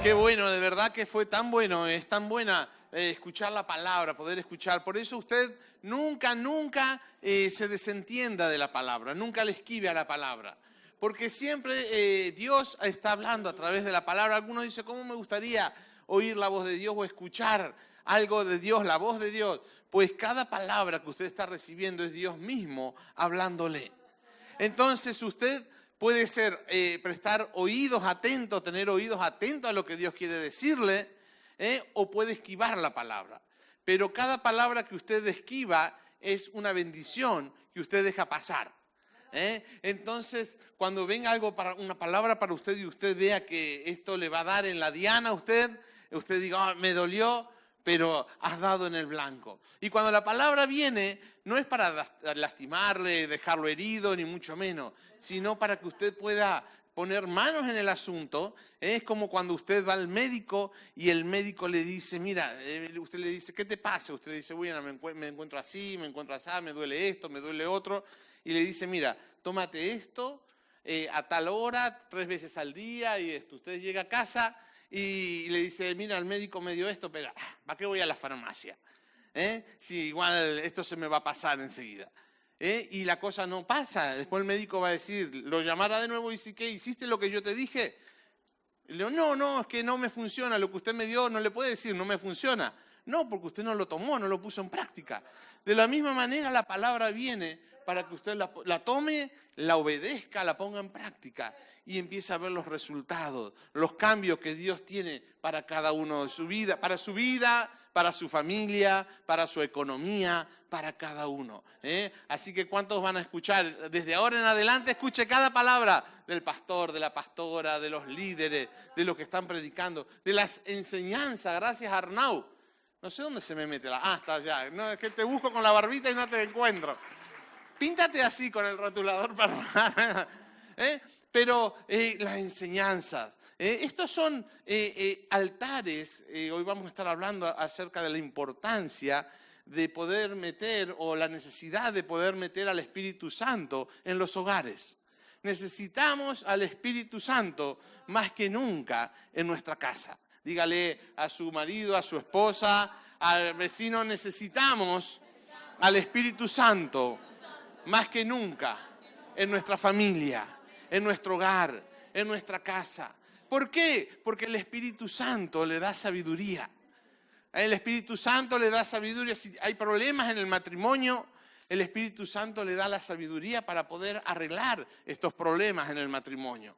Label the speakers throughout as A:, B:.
A: Qué bueno, de verdad que fue tan bueno, es tan buena escuchar la palabra, poder escuchar. Por eso usted nunca se desentienda de la palabra, nunca le esquive a la palabra. Porque siempre Dios está hablando a través de la palabra. Algunos dicen, ¿cómo me gustaría oír la voz de Dios o escuchar algo de Dios, la voz de Dios? Pues cada palabra que usted está recibiendo es Dios mismo hablándole. Entonces usted puede prestar oídos atentos, tener oídos atentos a lo que Dios quiere decirle, o puede esquivar la palabra. Pero cada palabra que usted esquiva es una bendición que usted deja pasar. Entonces, cuando venga una palabra para usted y usted vea que esto le va a dar en la diana a usted diga, me dolió, pero has dado en el blanco. Y cuando la palabra viene, no es para lastimarle, dejarlo herido, ni mucho menos, sino para que usted pueda poner manos en el asunto. Es como cuando usted va al médico y el médico le dice, mira, usted le dice, ¿qué te pasa? Usted le dice, bueno, me encuentro así, me encuentro así, me duele esto, me duele otro. Y le dice, mira, tómate esto a tal hora, 3 veces al día, y esto. Usted llega a casa y le dice, mira, el médico me dio esto, pero ¿para qué voy a la farmacia? Si igual esto se me va a pasar enseguida. Y la cosa no pasa. Después el médico va a decir, lo llamará de nuevo y dice, ¿qué? ¿Hiciste lo que yo te dije? Y le digo, no, es que no me funciona. Lo que usted me dio no le puede decir, no me funciona. No, porque usted no lo tomó, no lo puso en práctica. De la misma manera la palabra viene para que usted la tome, la obedezca, la ponga en práctica y empiece a ver los resultados, los cambios que Dios tiene para cada uno de su vida, para su familia, para su economía, para cada uno. Así que ¿cuántos van a escuchar? Desde ahora en adelante escuche cada palabra del pastor, de la pastora, de los líderes, de los que están predicando, de las enseñanzas. Gracias, Arnau. No sé dónde se me mete está allá. No, es que te busco con la barbita y no te encuentro. Píntate así con el rotulador para... Pero las enseñanzas. Estos son altares. Hoy vamos a estar hablando acerca de la importancia de poder meter, o la necesidad de poder meter al Espíritu Santo en los hogares. Necesitamos al Espíritu Santo más que nunca en nuestra casa. Dígale a su marido, a su esposa, al vecino, necesitamos al Espíritu Santo más que nunca en nuestra familia, en nuestro hogar, en nuestra casa. ¿Por qué? Porque el Espíritu Santo le da sabiduría. El Espíritu Santo le da sabiduría. Si hay problemas en el matrimonio, el Espíritu Santo le da la sabiduría para poder arreglar estos problemas en el matrimonio.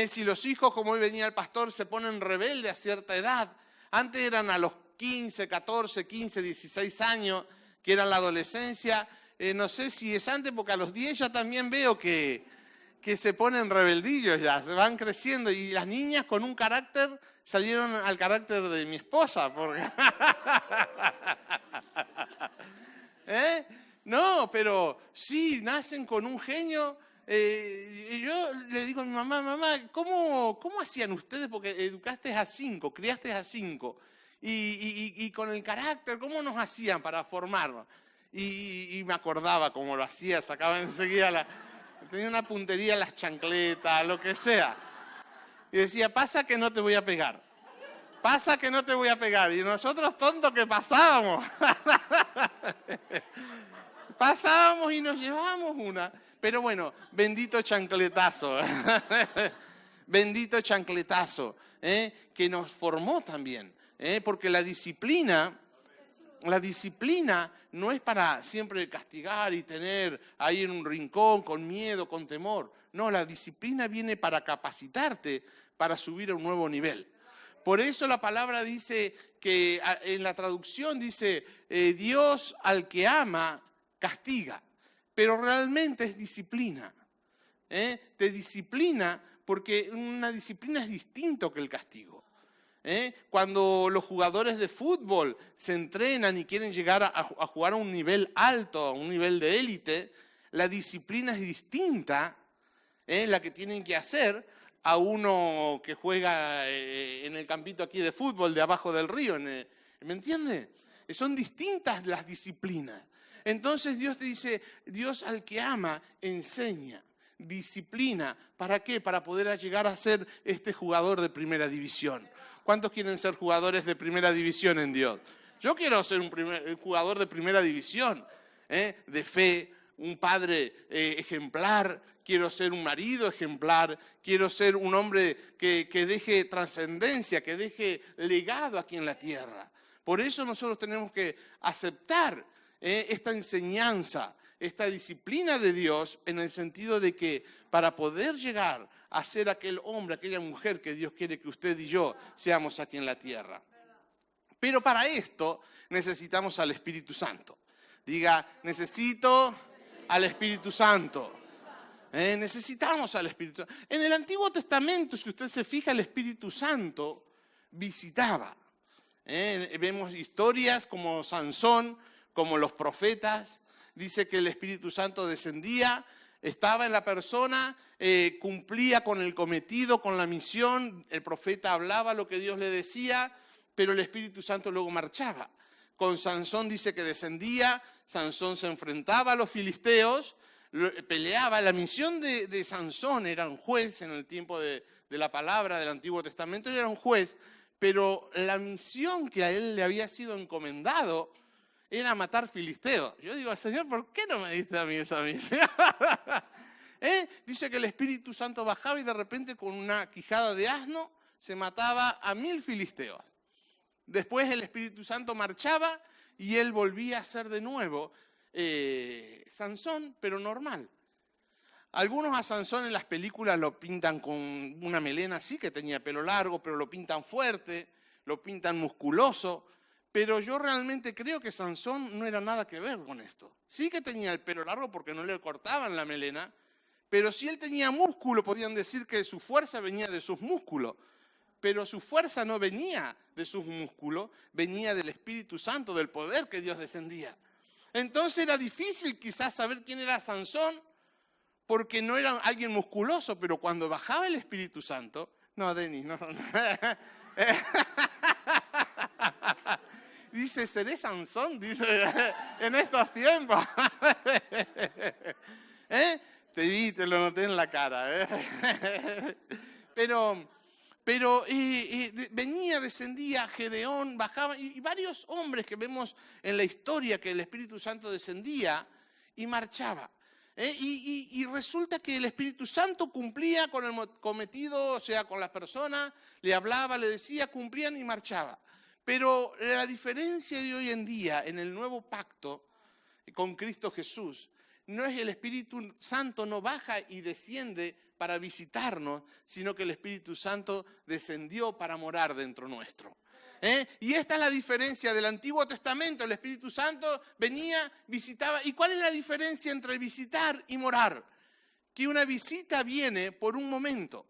A: Si los hijos, como hoy venía el pastor, se ponen rebeldes a cierta edad, antes eran a los 15, 14, 15, 16 años, que era la adolescencia. No sé si es antes, porque a los 10 ya también veo que se ponen rebeldillos ya, se van creciendo. Y las niñas con un carácter salieron al carácter de mi esposa. Porque... No, pero sí, nacen con un genio. Y yo le digo a mi mamá, ¿cómo hacían ustedes? Porque educaste a 5, criaste a 5. Y con el carácter, ¿cómo nos hacían para formarnos? Y me acordaba cómo lo hacía, sacaba enseguida tenía una puntería en las chancletas, lo que sea. Y decía, pasa que no te voy a pegar. Pasa que no te voy a pegar. Y nosotros tontos que pasábamos. Pasábamos y nos llevábamos una. Pero bueno, bendito chancletazo. Bendito chancletazo, que nos formó también. Porque la disciplina no es para siempre castigar y tener ahí en un rincón con miedo, con temor. No, la disciplina viene para capacitarte para subir a un nuevo nivel. Por eso la palabra dice que en la traducción dice, Dios al que ama castiga, pero realmente es disciplina. Te disciplina porque una disciplina es distinto que el castigo. Cuando los jugadores de fútbol se entrenan y quieren llegar a jugar a un nivel alto, a un nivel de élite, la disciplina es distinta, la que tienen que hacer a uno que juega en el campito aquí de fútbol de abajo del río. ¿Me entiende? Son distintas las disciplinas. Entonces Dios te dice, Dios al que ama enseña, disciplina. ¿Para qué? Para poder llegar a ser este jugador de primera división. ¿Cuántos quieren ser jugadores de primera división en Dios? Yo quiero ser un jugador de primera división, de fe, un padre ejemplar, quiero ser un marido ejemplar, quiero ser un hombre que deje trascendencia, que deje legado aquí en la tierra. Por eso nosotros tenemos que aceptar esta enseñanza, esta disciplina de Dios, en el sentido de que para poder llegar a ser aquel hombre, aquella mujer que Dios quiere que usted y yo seamos aquí en la tierra. Pero para esto necesitamos al Espíritu Santo. Diga, necesito al Espíritu Santo. Necesitamos al Espíritu Santo. En el Antiguo Testamento, si usted se fija, el Espíritu Santo visitaba. Vemos historias como Sansón, como los profetas. Dice que el Espíritu Santo descendía, estaba en la persona, cumplía con el cometido, con la misión. El profeta hablaba lo que Dios le decía, pero el Espíritu Santo luego marchaba. Con Sansón dice que descendía, Sansón se enfrentaba a los filisteos, peleaba. La misión de Sansón era un juez en el tiempo de la palabra del Antiguo Testamento, él era un juez, pero la misión que a él le había sido encomendado era matar filisteos. Yo digo, Señor, ¿por qué no me diste a mí esa misión? Dice que el Espíritu Santo bajaba y de repente con una quijada de asno se mataba a 1000 filisteos. Después el Espíritu Santo marchaba y él volvía a ser de nuevo Sansón, pero normal. Algunos a Sansón en las películas lo pintan con una melena así, que tenía pelo largo, pero lo pintan fuerte, lo pintan musculoso. Pero yo realmente creo que Sansón no era nada que ver con esto. Sí que tenía el pelo largo porque no le cortaban la melena, pero si él tenía músculo, podían decir que su fuerza venía de sus músculos. Pero su fuerza no venía de sus músculos, venía del Espíritu Santo, del poder que Dios descendía. Entonces era difícil quizás saber quién era Sansón, porque no era alguien musculoso, pero cuando bajaba el Espíritu Santo, no, Denis, no. Dice, ¿seré Sansón? Dice, en estos tiempos. Te vi, te lo noté en la cara. Pero venía, descendía, Gedeón, bajaba, y varios hombres que vemos en la historia que el Espíritu Santo descendía y marchaba. Y resulta que el Espíritu Santo cumplía con el cometido, o sea, con las personas, le hablaba, le decía, cumplían y marchaba. Pero la diferencia de hoy en día en el nuevo pacto con Cristo Jesús no es el Espíritu Santo no baja y desciende para visitarnos, sino que el Espíritu Santo descendió para morar dentro nuestro. Y esta es la diferencia del Antiguo Testamento. El Espíritu Santo venía, visitaba. ¿Y cuál es la diferencia entre visitar y morar? Que una visita viene por un momento.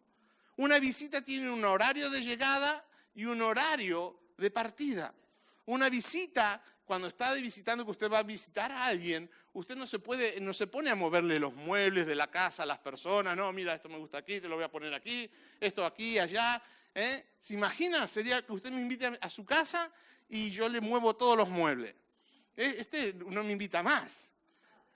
A: Una visita tiene un horario de llegada y un horario de partida. Una visita, cuando está visitando, que usted va a visitar a alguien, usted no se pone a moverle los muebles de la casa a las personas. No, mira, esto me gusta aquí, te lo voy a poner aquí, esto aquí, allá. ¿Se imagina? Sería que usted me invite a su casa y yo le muevo todos los muebles. No me invita más.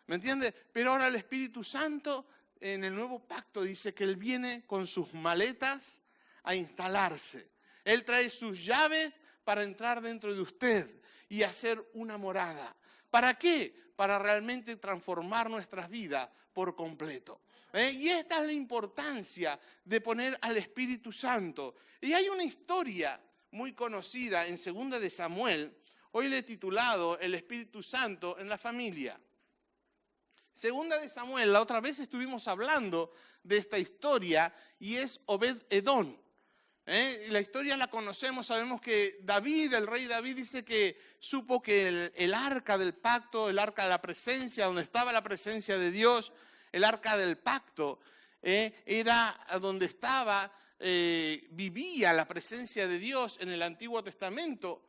A: ¿Me entiende? Pero ahora el Espíritu Santo en el nuevo pacto dice que Él viene con sus maletas a instalarse. Él trae sus llaves para entrar dentro de usted y hacer una morada. ¿Para qué? Para realmente transformar nuestras vidas por completo. Y esta es la importancia de poner al Espíritu Santo. Y hay una historia muy conocida en 2 de Samuel. Hoy le he titulado El Espíritu Santo en la familia. 2 de Samuel, la otra vez estuvimos hablando de esta historia y es Obed-Edom. La historia la conocemos, sabemos que David, el rey David, dice que supo que el arca del pacto, el arca de la presencia, donde estaba la presencia de Dios, el arca del pacto, era donde vivía la presencia de Dios en el Antiguo Testamento,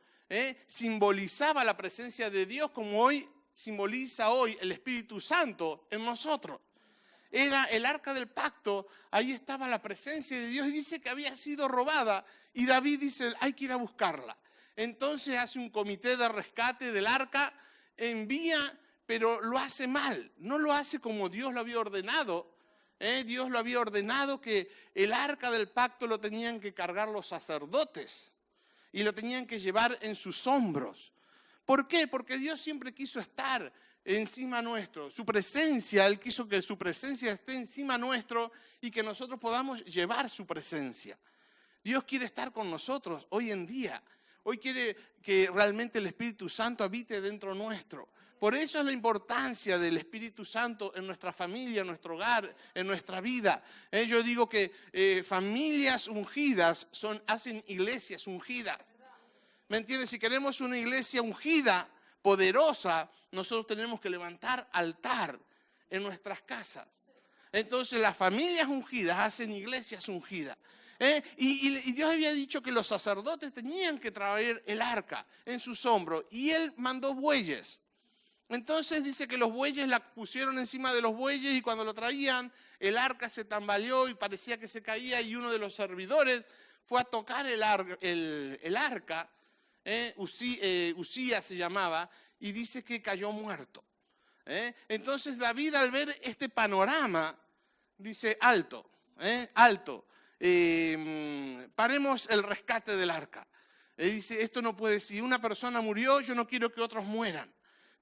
A: simbolizaba la presencia de Dios como hoy simboliza hoy el Espíritu Santo en nosotros. Era el arca del pacto, ahí estaba la presencia de Dios y dice que había sido robada y David dice, hay que ir a buscarla. Entonces hace un comité de rescate del arca, envía, pero lo hace mal, no lo hace como Dios lo había ordenado. Dios lo había ordenado que el arca del pacto lo tenían que cargar los sacerdotes. y lo tenían que llevar en sus hombros. ¿Por qué? Porque Dios siempre quiso estar encima nuestro. Su presencia, Él quiso que su presencia esté encima nuestro y que nosotros podamos llevar su presencia. Dios quiere estar con nosotros hoy en día. Hoy quiere que realmente el Espíritu Santo habite dentro nuestro. Por eso es la importancia del Espíritu Santo en nuestra familia, en nuestro hogar, en nuestra vida. Yo digo que familias ungidas hacen iglesias ungidas. ¿Me entiendes? Si queremos una iglesia ungida, poderosa, nosotros tenemos que levantar altar en nuestras casas. Entonces las familias ungidas hacen iglesias ungidas. Y Dios había dicho que los sacerdotes tenían que traer el arca en sus hombros y Él mandó bueyes. Entonces dice que los bueyes la pusieron encima de los bueyes y cuando lo traían el arca se tambaleó y parecía que se caía y uno de los servidores fue a tocar el arca, Usías se llamaba, y dice que cayó muerto. Entonces David al ver este panorama dice alto, paremos el rescate del arca. Dice esto no puede, si una persona murió yo no quiero que otros mueran.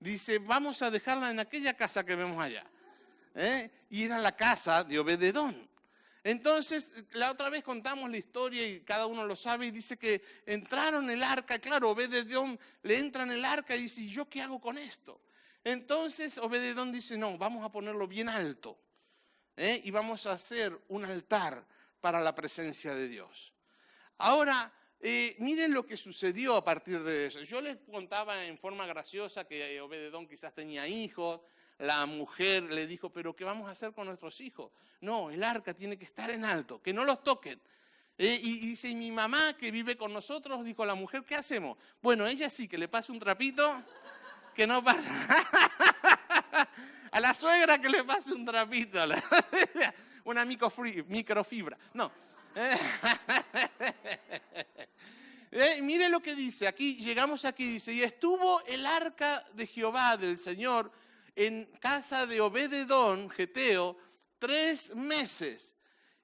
A: Dice, vamos a dejarla en aquella casa que vemos allá. Y era la casa de Obed-edom. Entonces, la otra vez contamos la historia y cada uno lo sabe y dice que entraron el arca. Claro, Obed-edom le entra en el arca y dice, ¿y yo qué hago con esto? Entonces, Obed-edom dice, no, vamos a ponerlo bien alto. Y vamos a hacer un altar para la presencia de Dios. Ahora, miren lo que sucedió a partir de eso. Yo les contaba en forma graciosa que Obed-edom quizás tenía hijos. La mujer le dijo, pero ¿qué vamos a hacer con nuestros hijos? No, el arca tiene que estar en alto, que no los toquen. Y dice, y mi mamá que vive con nosotros, dijo la mujer, ¿qué hacemos? Bueno, ella sí, que le pase un trapito, que no pasa. A la suegra que le pase un trapito, una microfibra. No. Mire lo que dice, aquí llegamos aquí, dice, y estuvo el arca de Jehová del Señor en casa de Obed-edom, geteo, 3 meses.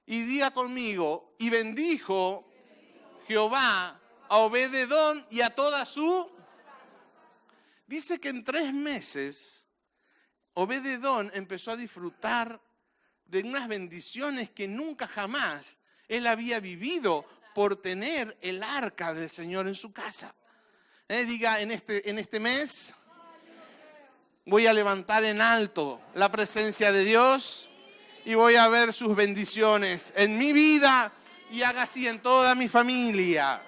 A: Y diga conmigo, y bendijo Jehová a Obed-edom y a toda su... Dice que en 3 meses Obed-edom empezó a disfrutar de unas bendiciones que nunca jamás él había vivido por tener el arca del Señor en su casa. Diga, en este mes voy a levantar en alto la presencia de Dios y voy a ver sus bendiciones en mi vida y haga así en toda mi familia.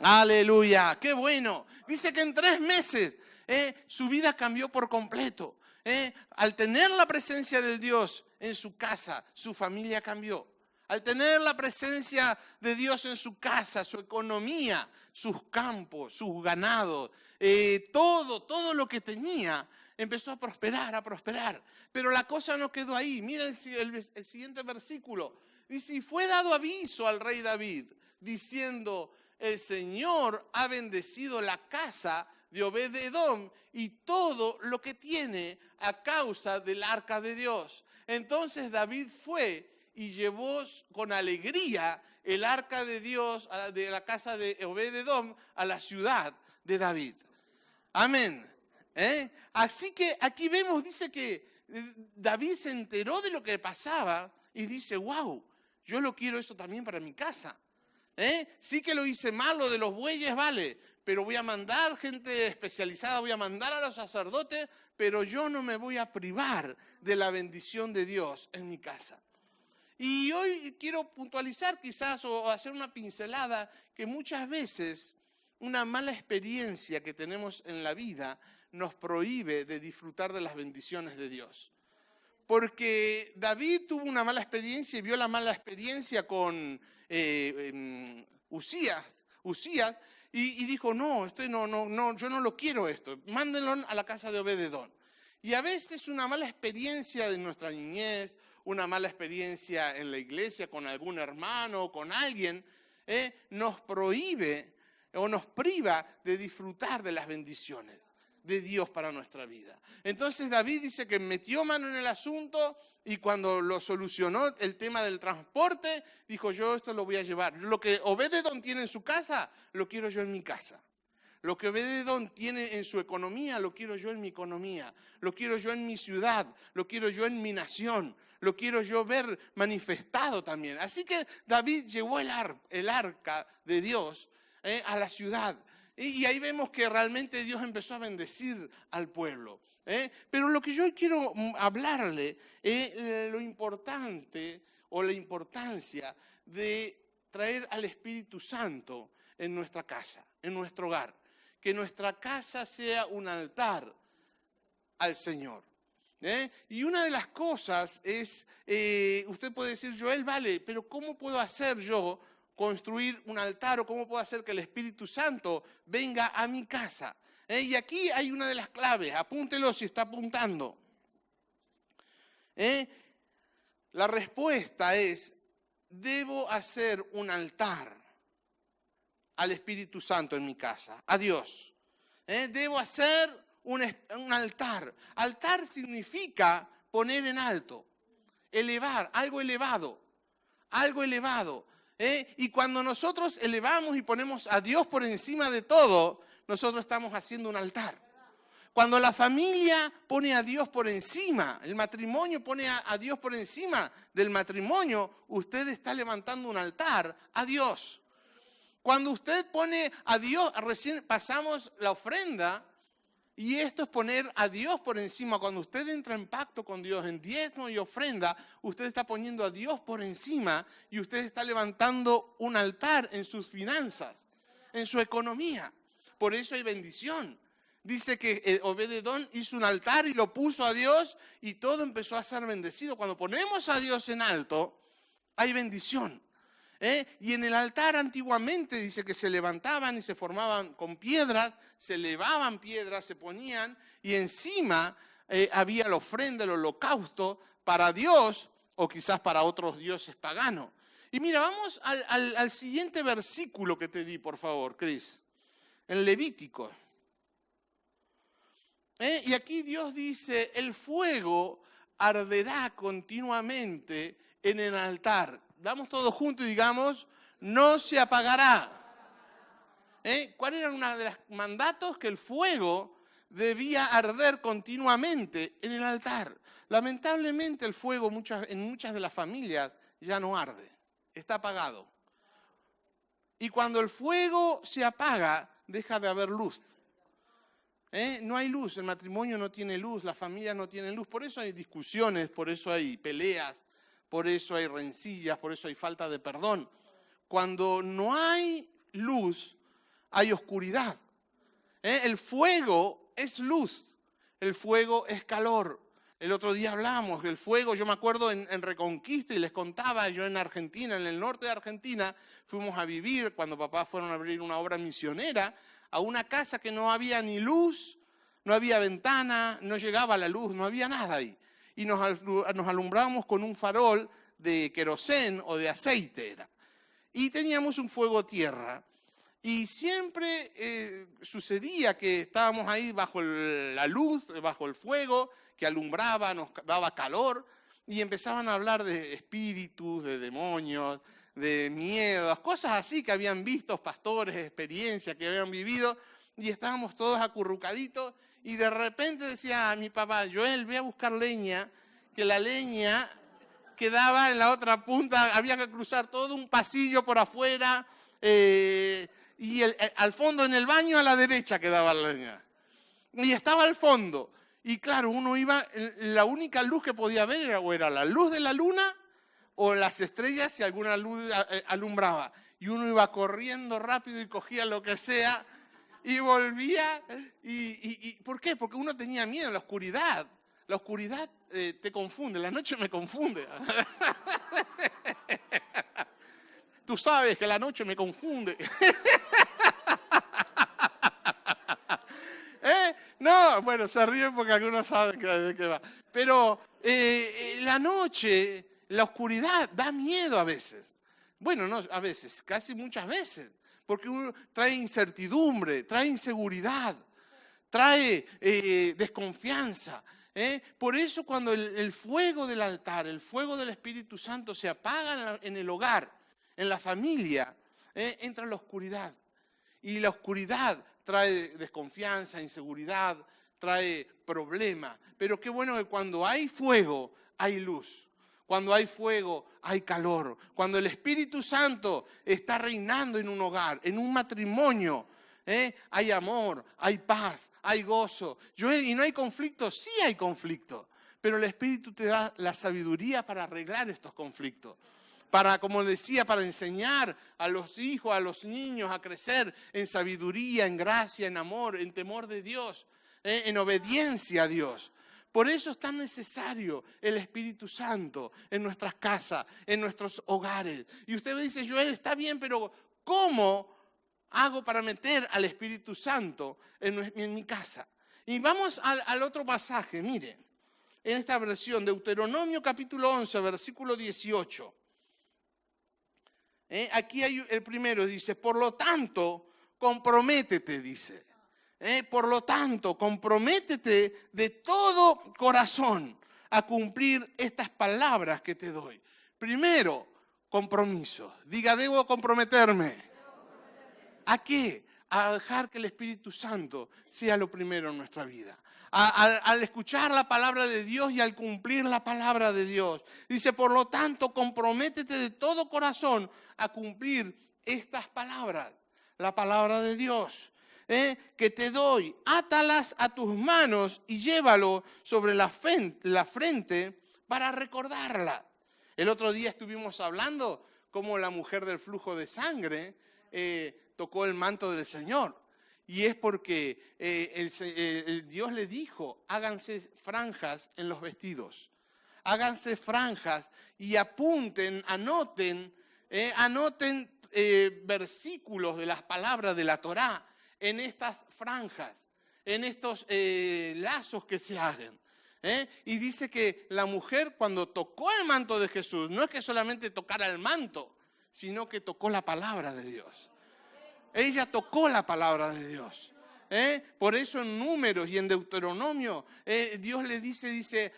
A: Aleluya, qué bueno. Dice que en 3 meses su vida cambió por completo. Al tener la presencia de Dios en su casa, su familia cambió. Al tener la presencia de Dios en su casa, su economía, sus campos, sus ganados, todo lo que tenía, empezó a prosperar. Pero la cosa no quedó ahí. Mira el siguiente versículo. Dice, y fue dado aviso al rey David, diciendo, el Señor ha bendecido la casa de Obed-edom y todo lo que tiene a causa del arca de Dios. Entonces David fue y llevó con alegría el arca de Dios de la casa de Obed-edom a la ciudad de David. Amén. Así que aquí vemos, dice que David se enteró de lo que pasaba y dice, wow, yo lo quiero eso también para mi casa. Sí que lo hice mal, lo de los bueyes, vale, pero voy a mandar gente especializada, voy a mandar a los sacerdotes, pero yo no me voy a privar de la bendición de Dios en mi casa. Y hoy quiero puntualizar quizás o hacer una pincelada que muchas veces una mala experiencia que tenemos en la vida nos prohíbe de disfrutar de las bendiciones de Dios. Porque David tuvo una mala experiencia y vio la mala experiencia con Usías y dijo, no, yo no lo quiero esto, mándenlo a la casa de Obed-edom. Y a veces una mala experiencia de nuestra niñez, una mala experiencia en la iglesia con algún hermano o con alguien, nos prohíbe o nos priva de disfrutar de las bendiciones. de Dios para nuestra vida. Entonces David dice que metió mano en el asunto y cuando lo solucionó el tema del transporte, dijo, yo esto lo voy a llevar. Lo que Obed-Edom tiene en su casa, lo quiero yo en mi casa. Lo que Obed-Edom tiene en su economía, lo quiero yo en mi economía. Lo quiero yo en mi ciudad, lo quiero yo en mi nación. Lo quiero yo ver manifestado también. Así que David llevó el arca de Dios a la ciudad. Y ahí vemos que realmente Dios empezó a bendecir al pueblo. Pero lo que yo quiero hablarle es lo importante o la importancia de traer al Espíritu Santo en nuestra casa, en nuestro hogar. Que nuestra casa sea un altar al Señor. Y una de las cosas es, usted puede decir, Joel, vale, pero ¿cómo puedo hacer yo construir un altar o cómo puedo hacer que el Espíritu Santo venga a mi casa? Y aquí hay una de las claves, apúntelo si está apuntando. La respuesta es, debo hacer un altar al Espíritu Santo en mi casa, a Dios. Debo hacer un altar. Altar significa poner en alto, elevar, algo elevado, algo elevado. Y cuando nosotros elevamos y ponemos a Dios por encima de todo, nosotros estamos haciendo un altar. Cuando la familia pone a Dios por encima, el matrimonio pone a Dios por encima del matrimonio, usted está levantando un altar a Dios. Cuando usted pone a Dios, recién pasamos la ofrenda, y esto es poner a Dios por encima. Cuando usted entra en pacto con Dios, en diezmo y ofrenda, usted está poniendo a Dios por encima y usted está levantando un altar en sus finanzas, en su economía. Por eso hay bendición. Dice que Obed-Edom hizo un altar y lo puso a Dios y todo empezó a ser bendecido. Cuando ponemos a Dios en alto, hay bendición. Y en el altar antiguamente dice que se levantaban y se formaban con piedras, se elevaban piedras, se ponían y encima había la ofrenda, el holocausto para Dios o quizás para otros dioses paganos. Y mira, vamos al siguiente versículo que te di, por favor, Cris, en Levítico. Y aquí Dios dice, el fuego arderá continuamente en el altar. Vamos todos juntos y digamos, no se apagará. ¿Cuál era uno de los mandatos? Que el fuego debía arder continuamente en el altar. Lamentablemente el fuego en muchas de las familias ya no arde, está apagado. Y cuando el fuego se apaga, deja de haber luz. No hay luz, el matrimonio no tiene luz, las familias no tienen luz. Por eso hay discusiones, por eso hay peleas. Por eso hay rencillas, por eso hay falta de perdón. Cuando no hay luz, hay oscuridad. El fuego es luz, el fuego es calor. El otro día hablamos del fuego, yo me acuerdo en Reconquista y les contaba, yo en Argentina, en el norte de Argentina, fuimos a vivir, cuando papá fueron a abrir una obra misionera, a una casa que no había ni luz, no había ventana, no llegaba la luz, no había nada ahí. Y nos alumbrábamos con un farol de querosén o de aceite era. Y teníamos un fuego tierra. Y siempre sucedía que estábamos ahí bajo la luz, bajo el fuego, que alumbraba, nos daba calor, y empezaban a hablar de espíritus, de demonios, de miedos, cosas así que habían visto pastores, experiencias que habían vivido, y estábamos todos acurrucaditos. Y de repente decía a mi papá, Joel, ve a buscar leña, que la leña quedaba en la otra punta, había que cruzar todo un pasillo por afuera, y al fondo en el baño a la derecha quedaba la leña. Y estaba al fondo. Y claro, uno iba, la única luz que podía ver era la luz de la luna o las estrellas si alguna luz alumbraba. Y uno iba corriendo rápido y cogía lo que sea. Y volvía, ¿por qué? Porque uno tenía miedo, la oscuridad te confunde, la noche me confunde. Tú sabes que la noche me confunde. No, bueno, se ríen porque algunos saben de qué va. Pero la noche, la oscuridad da miedo a veces. Bueno, no a veces, casi muchas veces. Porque uno trae incertidumbre, trae inseguridad, trae desconfianza. Por eso cuando el fuego del altar, el fuego del Espíritu Santo se apaga en el hogar, en la familia, entra la oscuridad. Y la oscuridad trae desconfianza, inseguridad, trae problema. Pero qué bueno que cuando hay fuego, hay luz. Cuando hay fuego, hay calor. Cuando el Espíritu Santo está reinando en un hogar, en un matrimonio, hay amor, hay paz, hay gozo. Y no hay conflicto, sí hay conflicto. Pero el Espíritu te da la sabiduría para arreglar estos conflictos. Para, como decía, para enseñar a los hijos, a los niños a crecer en sabiduría, en gracia, en amor, en temor de Dios, en obediencia a Dios. Por eso es tan necesario el Espíritu Santo en nuestras casas, en nuestros hogares. Y usted me dice, Joel, está bien, pero ¿cómo hago para meter al Espíritu Santo en mi casa? Y vamos al otro pasaje, mire, en esta versión, Deuteronomio capítulo 11, versículo 18. Aquí hay el primero, dice, por lo tanto, comprométete, dice. Por lo tanto, comprométete de todo corazón a cumplir estas palabras que te doy. Primero, compromiso. Diga, debo comprometerme. ¿A qué? A dejar que el Espíritu Santo sea lo primero en nuestra vida. Al escuchar la palabra de Dios y al cumplir la palabra de Dios. Dice, por lo tanto, comprométete de todo corazón a cumplir estas palabras. La palabra de Dios. Que te doy, átalas a tus manos y llévalo sobre la frente para recordarla. El otro día estuvimos hablando cómo la mujer del flujo de sangre tocó el manto del Señor. Y es porque Dios le dijo, háganse franjas en los vestidos. Háganse franjas y apunten, anoten versículos de las palabras de la Torá en estas franjas, en estos lazos que se hagan. Y dice que la mujer cuando tocó el manto de Jesús, no es que solamente tocara el manto, sino que tocó la palabra de Dios. Ella tocó la palabra de Dios. Por eso en Números y en Deuteronomio, Dios le dice,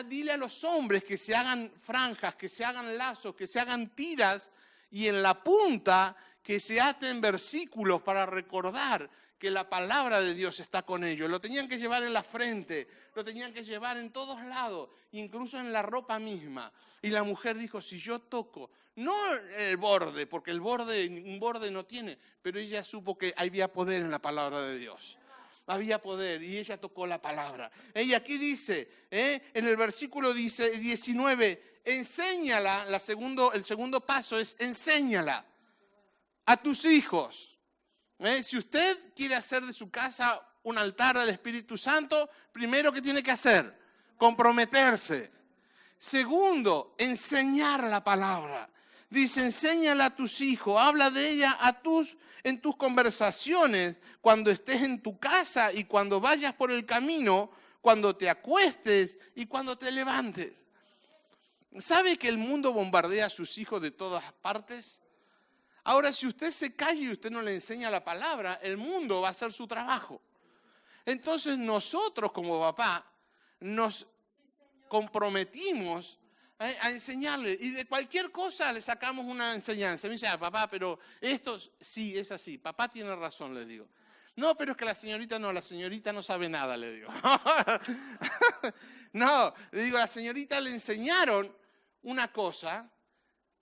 A: dile a los hombres que se hagan franjas, que se hagan lazos, que se hagan tiras y en la punta que se aten versículos para recordar que la palabra de Dios está con ellos. Lo tenían que llevar en la frente, lo tenían que llevar en todos lados, incluso en la ropa misma. Y la mujer dijo, si yo toco, no el borde, porque un borde no tiene, pero ella supo que había poder en la palabra de Dios. Había poder y ella tocó la palabra. Ella aquí dice, en el versículo 19, enséñala, el segundo paso es enséñala a tus hijos. Si usted quiere hacer de su casa un altar al Espíritu Santo, primero, ¿qué tiene que hacer? Comprometerse. Segundo, enseñar la palabra. Dice, enséñala a tus hijos, habla de ella en tus conversaciones, cuando estés en tu casa y cuando vayas por el camino, cuando te acuestes y cuando te levantes. ¿Sabe que el mundo bombardea a sus hijos de todas partes? Ahora, si usted se calla y usted no le enseña la palabra, el mundo va a hacer su trabajo. Entonces nosotros como papá nos comprometimos a enseñarle y de cualquier cosa le sacamos una enseñanza. Me dice, papá, pero esto sí es así. Papá tiene razón, le digo. No, pero es que la señorita no sabe nada, le digo. No, le digo, a la señorita le enseñaron una cosa,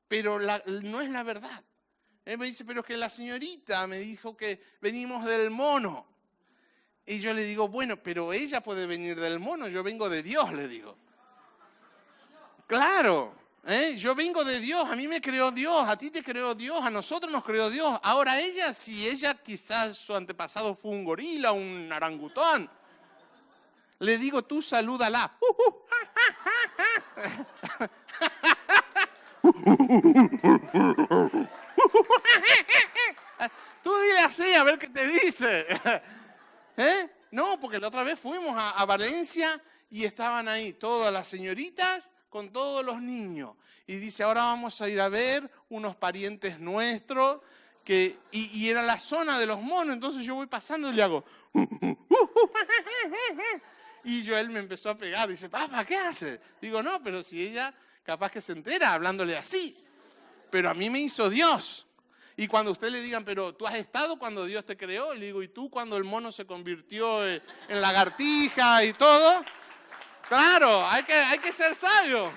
A: pero no es la verdad. Él me dice, pero es que la señorita me dijo que venimos del mono. Y yo le digo, bueno, pero ella puede venir del mono, yo vengo de Dios, le digo. Claro, yo vengo de Dios, a mí me creó Dios, a ti te creó Dios, a nosotros nos creó Dios. Ahora ella, si ella quizás su antepasado fue un gorila, un orangután, le digo, tú salúdala. Tú dile así, a ver qué te dice. No, porque la otra vez fuimos a Valencia y estaban ahí todas las señoritas con todos los niños. Y dice, ahora vamos a ir a ver unos parientes nuestros y era la zona de los monos, entonces yo voy pasando y le hago... Y Joel me empezó a pegar, dice, papá, ¿qué haces? Digo, no, pero si ella capaz que se entera hablándole así. Pero a mí me hizo Dios. Y cuando usted le digan, pero tú has estado cuando Dios te creó, y le digo, ¿y tú cuando el mono se convirtió en lagartija y todo? Claro, hay que ser sabio.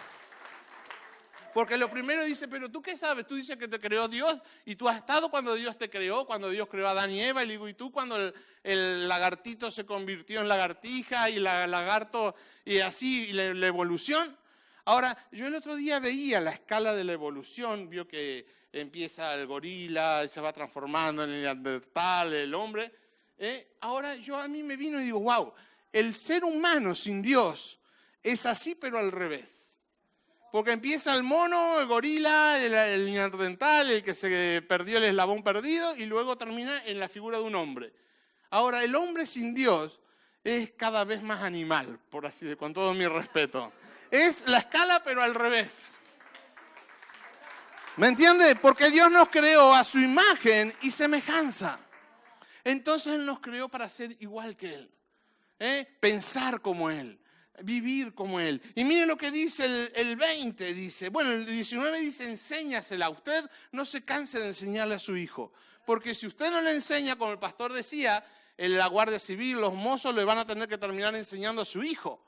A: Porque lo primero dice, pero ¿tú qué sabes? Tú dices que te creó Dios y tú has estado cuando Dios te creó, cuando Dios creó a Adán y Eva. Y le digo, ¿y tú cuando el lagartito se convirtió en lagartija y la lagarto y así y la evolución? Ahora, yo el otro día veía la escala de la evolución, vio que empieza el gorila, se va transformando en el neandertal, el hombre. Ahora a mí me vino y digo, wow, el ser humano sin Dios es así pero al revés. Porque empieza el mono, el gorila, el neandertal, el que se perdió el eslabón perdido, y luego termina en la figura de un hombre. Ahora, el hombre sin Dios es cada vez más animal, por así decirlo, con todo mi respeto. Es la escala, pero al revés. ¿Me entiende? Porque Dios nos creó a su imagen y semejanza. Entonces Él nos creó para ser igual que Él. Pensar como Él. Vivir como Él. Y mire lo que dice el 20, dice, bueno, el 19 dice, enséñasela. Usted no se canse de enseñarle a su hijo. Porque si usted no le enseña, como el pastor decía, la Guardia Civil, los mozos le van a tener que terminar enseñando a su hijo.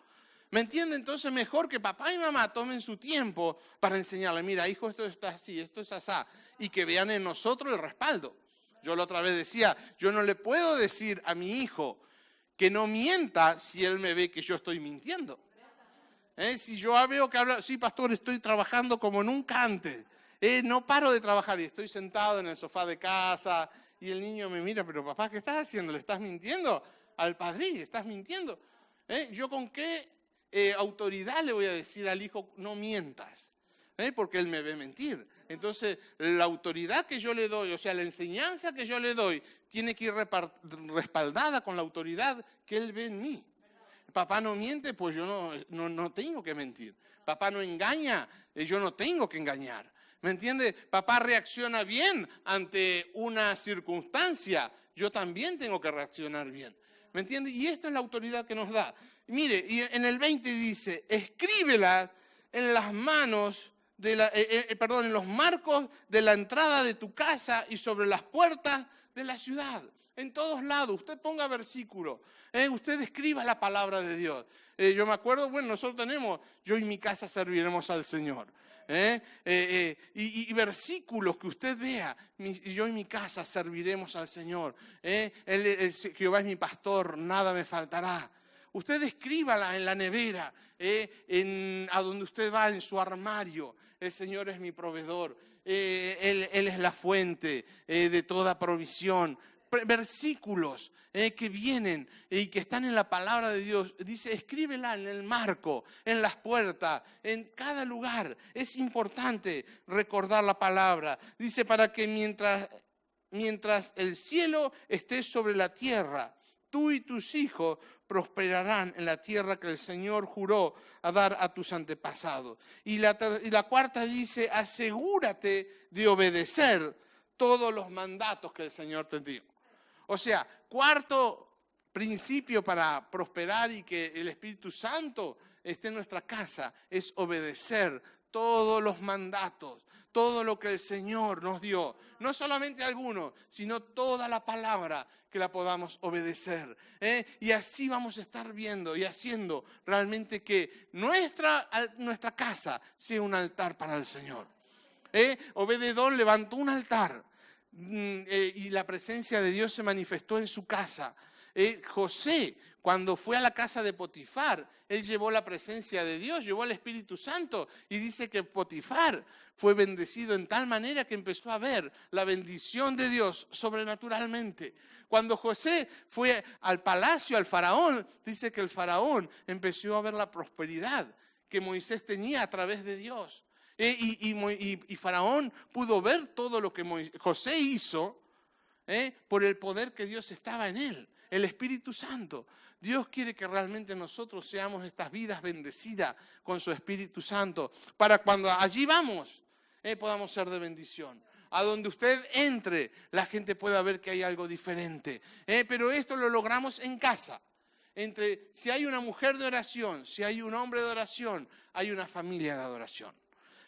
A: ¿Me entiende? Entonces mejor que papá y mamá tomen su tiempo para enseñarle, mira, hijo, esto está así, esto es asá, y que vean en nosotros el respaldo. Yo la otra vez decía, yo no le puedo decir a mi hijo que no mienta si él me ve que yo estoy mintiendo. Si yo veo que habla, sí, pastor, estoy trabajando como nunca antes. No paro de trabajar y estoy sentado en el sofá de casa y el niño me mira, pero papá, ¿qué estás haciendo? ¿Le estás mintiendo al padrino? ¿Estás mintiendo? ¿Yo con qué autoridad le voy a decir al hijo, no mientas? Porque él me ve mentir. Entonces, la autoridad que yo le doy, o sea, la enseñanza que yo le doy, tiene que ir respaldada con la autoridad que él ve en mí. Papá no miente, pues yo no tengo que mentir. Papá no engaña, yo no tengo que engañar. ¿Me entiende? Papá reacciona bien ante una circunstancia, yo también tengo que reaccionar bien. ¿Me entiende? Y esta es la autoridad que nos da. Mire, y en el 20 dice, escríbela en las manos, en los marcos de la entrada de tu casa y sobre las puertas de la ciudad. En todos lados, usted ponga versículo, usted escriba la palabra de Dios. Yo me acuerdo, bueno, nosotros tenemos, yo y mi casa serviremos al Señor. Y versículos que usted vea, yo y mi casa serviremos al Señor. Jehová es mi pastor, nada me faltará. Usted escríbala en la nevera, a donde usted va, en su armario. El Señor es mi proveedor, Él es la fuente de toda provisión. Versículos que vienen y que están en la palabra de Dios. Dice, escríbela en el marco, en las puertas, en cada lugar. Es importante recordar la palabra. Dice, para que mientras el cielo esté sobre la tierra, tú y tus hijos prosperarán en la tierra que el Señor juró a dar a tus antepasados. Y la cuarta dice, asegúrate de obedecer todos los mandatos que el Señor te dio. O sea, cuarto principio para prosperar y que el Espíritu Santo esté en nuestra casa es obedecer todos los mandatos, todo lo que el Señor nos dio. No solamente algunos, sino toda la palabra que la podamos obedecer. Y así vamos a estar viendo y haciendo realmente que nuestra casa sea un altar para el Señor. Obed-edom levantó un altar. Y la presencia de Dios se manifestó en su casa. José, cuando fue a la casa de Potifar, él llevó la presencia de Dios, llevó al Espíritu Santo, y dice que Potifar fue bendecido en tal manera que empezó a ver la bendición de Dios sobrenaturalmente. Cuando José fue al palacio, al faraón, dice que el faraón empezó a ver la prosperidad que Moisés tenía a través de Dios. Y Faraón pudo ver todo lo que José hizo por el poder que Dios estaba en él, el Espíritu Santo. Dios quiere que realmente nosotros seamos estas vidas bendecidas con su Espíritu Santo, para cuando allí vamos podamos ser de bendición. A donde usted entre, la gente pueda ver que hay algo diferente. Pero esto lo logramos en casa. Si hay una mujer de oración, si hay un hombre de oración, hay una familia de adoración.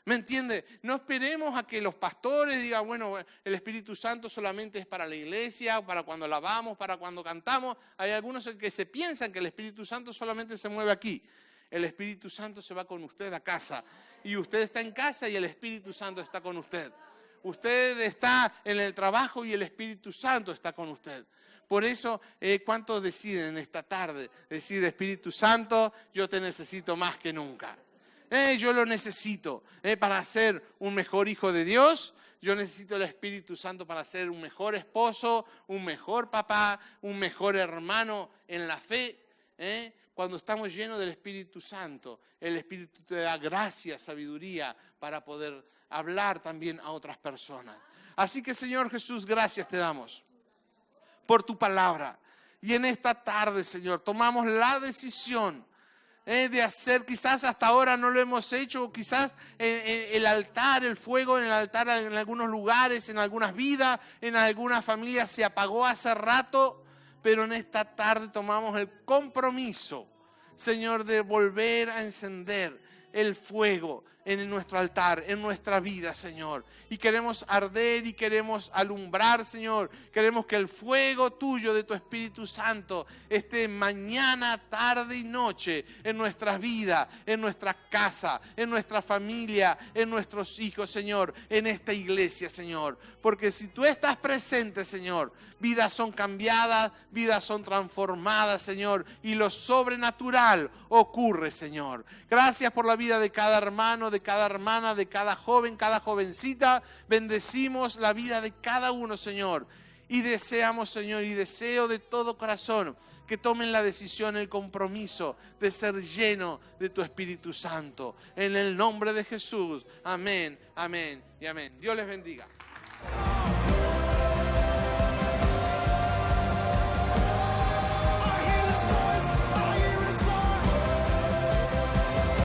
A: ¿Me entiende? No esperemos a que los pastores digan, bueno, el Espíritu Santo solamente es para la iglesia, para cuando lavamos, para cuando cantamos. Hay algunos que se piensan que el Espíritu Santo solamente se mueve aquí. El Espíritu Santo se va con usted a casa. Y usted está en casa y el Espíritu Santo está con usted. Usted está en el trabajo y el Espíritu Santo está con usted. Por eso, ¿cuántos deciden en esta tarde decir, Espíritu Santo, yo te necesito más que nunca? Yo lo necesito para ser un mejor hijo de Dios. Yo necesito el Espíritu Santo para ser un mejor esposo, un mejor papá, un mejor hermano en la fe. Cuando estamos llenos del Espíritu Santo, el Espíritu te da gracia, sabiduría para poder hablar también a otras personas. Así que, Señor Jesús, gracias te damos por tu palabra. Y en esta tarde, Señor, tomamos la decisión de hacer, quizás hasta ahora no lo hemos hecho, quizás el altar, el fuego en el altar en algunos lugares, en algunas vidas, en algunas familias se apagó hace rato, pero en esta tarde tomamos el compromiso, Señor, de volver a encender el fuego en nuestro altar, en nuestra vida, Señor. Y queremos arder y queremos alumbrar, Señor. Queremos que el fuego tuyo de tu Espíritu Santo esté mañana, tarde y noche en nuestras vidas, en nuestra casa, en nuestra familia, en nuestros hijos, Señor, en esta iglesia, Señor. Porque si tú estás presente, Señor, vidas son cambiadas, vidas son transformadas, Señor, y lo sobrenatural ocurre, Señor. Gracias por la vida de cada hermano, de cada hermana, de cada joven, cada jovencita. Bendecimos la vida de cada uno, Señor. Y deseamos, Señor, y deseo de todo corazón que tomen la decisión, el compromiso de ser lleno de tu Espíritu Santo. En el nombre de Jesús. Amén, amén y amén. Dios les bendiga.